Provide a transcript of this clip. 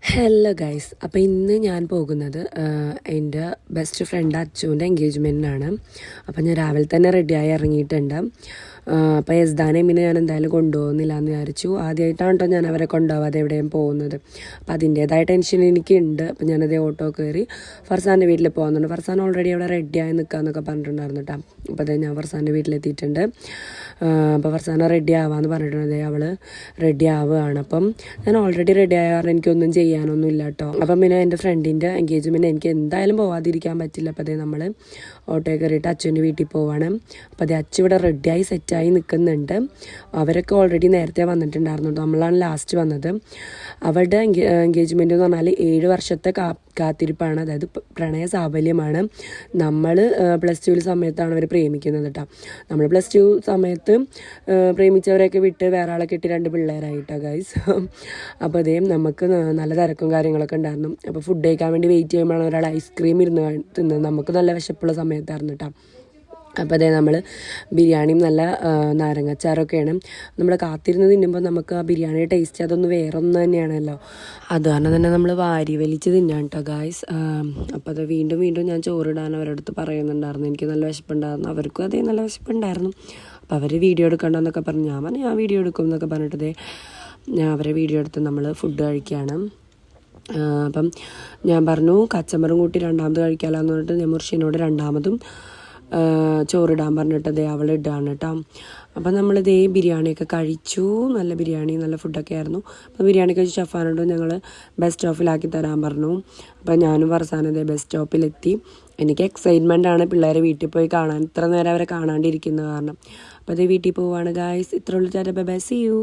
Hello guys, അപ്പോൾ ഇന്ന് ഞാൻ പോകുന്നത് എൻ്റെ ബെസ്റ്റ് ഫ്രണ്ട് അച്ചുവിൻ്റെ എൻഗേജ്മെൻറ്റിനാണ്. അപ്പോൾ ഞാൻ രാവിലെ തന്നെ റെഡിയായി ഇറങ്ങിയിട്ടുണ്ട്. അപ്പോൾ യസ്ദാനെ പിന്നെ ഞാൻ എന്തായാലും കൊണ്ടുപോകുന്നില്ല എന്ന് വിചാരിച്ചു. ആദ്യമായിട്ടാണ് കേട്ടോ ഞാൻ അവരെ കൊണ്ടുപോകാതെ എവിടെയും പോകുന്നത്. അപ്പോൾ അതിൻ്റേതായ ടെൻഷൻ എനിക്കുണ്ട്. അപ്പോൾ ഞാനത് ഓട്ടോ കയറി ഫർസാൻ്റെ വീട്ടിൽ പോകുന്നുണ്ട്. ഫർസാൻ ഓൾറെഡി അവിടെ റെഡിയായി നിൽക്കാമെന്നൊക്കെ പറഞ്ഞിട്ടുണ്ടായിരുന്നു കേട്ടോ. അപ്പോൾ അത് ഞാൻ ഫർസാൻ്റെ വീട്ടിലെത്തിയിട്ടുണ്ട്. അപ്പോൾ ഫർസാന റെഡി ആവാമെന്ന് പറഞ്ഞിട്ടുണ്ട്. അവൾ റെഡി ആവുകയാണ്. അപ്പം ഞാൻ ഓൾറെഡി റെഡി ആയ കാരണം എനിക്കൊന്നും ചെയ്യാനൊന്നും ഇല്ല കേട്ടോ. അപ്പം പിന്നെ എൻ്റെ ഫ്രണ്ടിൻ്റെ എൻഗേജ്മെൻറ്റ് എനിക്ക് എന്തായാലും പോവാതിരിക്കാൻ പറ്റില്ല. അപ്പോൾ അതേ നമ്മൾ ഓട്ടോ കയറിയിട്ട് അച്ഛൻ്റെ വീട്ടിൽ പോവാണ്. അപ്പോൾ അതേ അച്ഛൻ ഇവിടെ റെഡിയായി സെറ്റായി നിൽക്കുന്നുണ്ട്. അവരൊക്കെ ഓൾറെഡി നേരത്തെ വന്നിട്ടുണ്ടായിരുന്നു. നമ്മളാണ് ലാസ്റ്റ് വന്നത്. അവരുടെ എൻഗേജ്മെൻറ്റ് എന്ന് പറഞ്ഞാൽ 7 വർഷത്തെ കാത്തിരിപ്പാണ്. അതായത് പ്രണയ സാഫല്യമാണ്. നമ്മൾ +2 സമയത്താണ് അവർ പ്രേമിക്കുന്നത് കേട്ടോ. നമ്മൾ +2 സമയത്ത് പ്രേമിച്ചവരെയൊക്കെ വിട്ട് വേറെ ആളെ കെട്ടി 2 പിള്ളേരായിട്ടോ ഗൈസ്. അപ്പോൾ അതേ നമുക്ക് നല്ല തിരക്കും കാര്യങ്ങളൊക്കെ ഉണ്ടായിരുന്നു. അപ്പോൾ ഫുഡ് കഴിക്കാൻ വേണ്ടി വെയിറ്റ് ചെയ്യുമ്പോഴാണ് ഒരാൾ ഐസ്ക്രീം ഇരുന്ന് തിന്നത്. നമുക്ക് നല്ല വിശപ്പുള്ള സമയത്തായിരുന്നു കേട്ടോ. അപ്പോൾ അതേ നമ്മൾ ബിരിയാണിയും നല്ല നാരങ്ങച്ചാറൊക്കെയാണ് നമ്മൾ കാത്തിരുന്ന് തിന്നുമ്പോൾ നമുക്ക് ആ ബിരിയാണിയുടെ ടേസ്റ്റ് അതൊന്ന് വേറൊന്നും തന്നെയാണല്ലോ. അത് കാരണം തന്നെ നമ്മൾ വാരി വലിച്ച് തിന്നാൻ കേട്ടോ ഗായ്സ്. അപ്പോൾ അത് വീണ്ടും ഞാൻ ചോറിടാൻ അവരുടെ അടുത്ത് പറയുന്നുണ്ടായിരുന്നു. എനിക്ക് നല്ല വിശപ്പുണ്ടായിരുന്നു, അവർക്കും അതേ നല്ല വിശപ്പുണ്ടായിരുന്നു. അപ്പോൾ അവർ വീഡിയോ എടുക്കണ്ടെന്നൊക്കെ പറഞ്ഞു. ഞാൻ വീഡിയോ എടുക്കും എന്നൊക്കെ പറഞ്ഞിട്ടതേ അവരെ വീഡിയോ എടുത്ത് നമ്മൾ ഫുഡ് കഴിക്കുകയാണ്. അപ്പം ഞാൻ പറഞ്ഞു കച്ചമ്പറും കൂട്ടി 2ാമത് കഴിക്കാമെന്ന് പറഞ്ഞിട്ട് ഞാൻ മുർഷിനോട് 2ാമതും ചോറിടാൻ പറഞ്ഞിട്ടതേ അവൾ ഇടാണ് കേട്ടോ. അപ്പം നമ്മളിതേ ബിരിയാണിയൊക്കെ കഴിച്ചു. നല്ല ബിരിയാണി നല്ല ഫുഡൊക്കെ ആയിരുന്നു. അപ്പോൾ ബിരിയാണി കഴിച്ച് ഷഫാനോട് ഞങ്ങൾ ബസ് സ്റ്റോപ്പിലാക്കി തരാൻ പറഞ്ഞു. അപ്പോൾ ഞാനും ഫർസാനതേ ബസ് സ്റ്റോപ്പിലെത്തി. എനിക്ക് എക്സൈറ്റ്മെൻ്റ് ആണ് പിള്ളേരെ വീട്ടിൽ പോയി കാണാൻ. ഇത്ര നേരം അവരെ കാണാണ്ടിരിക്കുന്ന കാരണം. അപ്പോൾ അതേ വീട്ടിൽ പോവുകയാണ് ഗായ്സ്. ഇത്രയുള്ളൂ. Tata bye bye, see U.